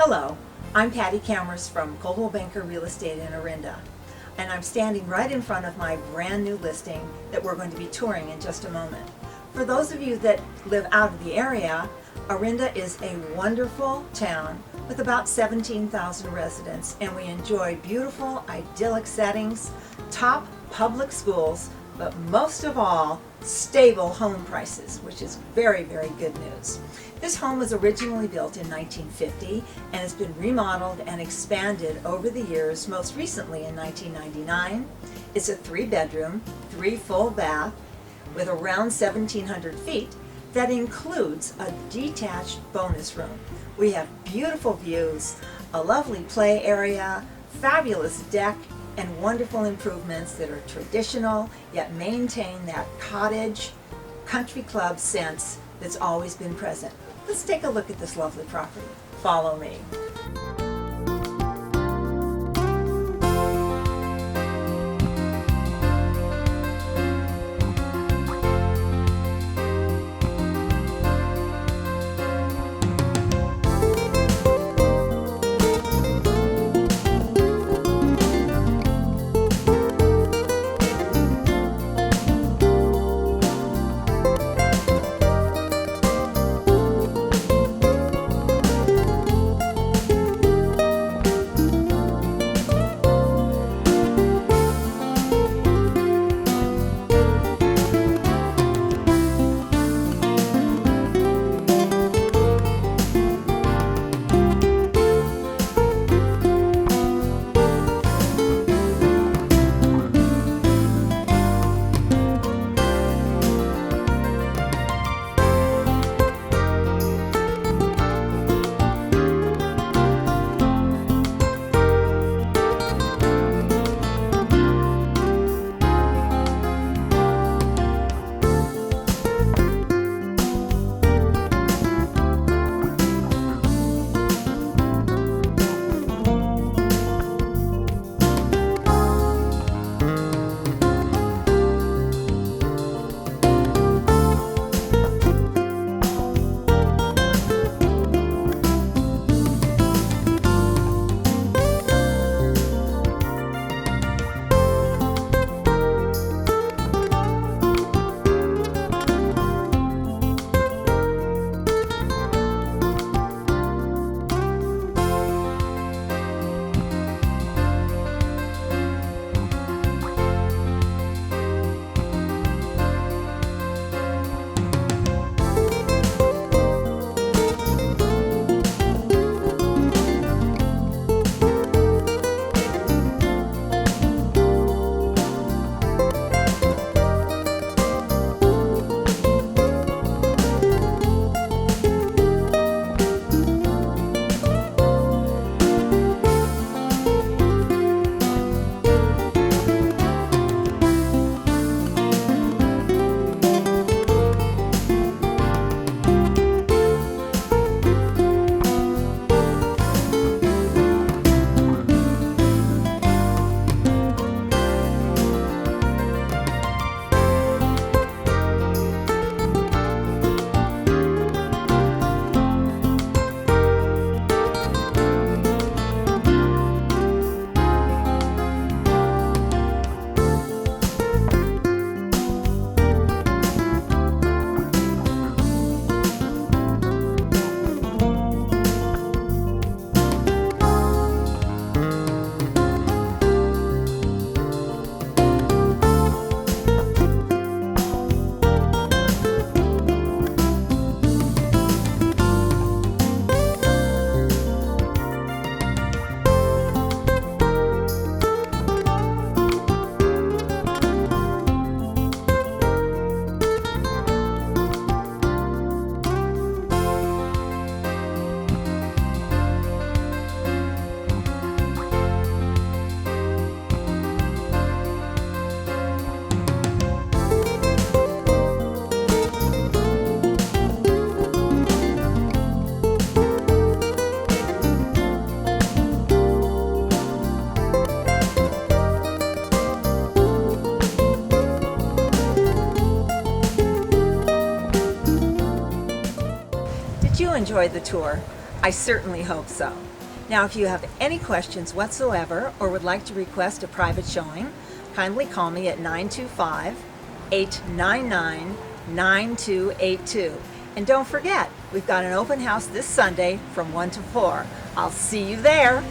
Hello, I'm Patty Cameras from Coldwell Banker Real Estate in Orinda, and I'm standing right in front of my brand new listing that we're going to be touring in just a moment. For those of you that live out of the area, Orinda is a wonderful town with about 17,000 residents, and we enjoy beautiful, idyllic settings, top public schools, but most of all, stable home prices, which is very, very good news. This home was originally built in 1950 and has been remodeled and expanded over the years, most recently in 1999. It's a 3-bedroom, 3 full bath with around 1,700 feet that includes a detached bonus room. We have beautiful views, a lovely play area, fabulous deck, and wonderful improvements that are traditional yet maintain that cottage country club sense that's always been present. Let's take a look at this lovely property. Follow me. Did you enjoy the tour? I certainly hope so. Now, if you have any questions whatsoever or would like to request a private showing, kindly call me at 925-899-9282. And don't forget, we've got an open house this Sunday from 1 to 4. I'll see you there.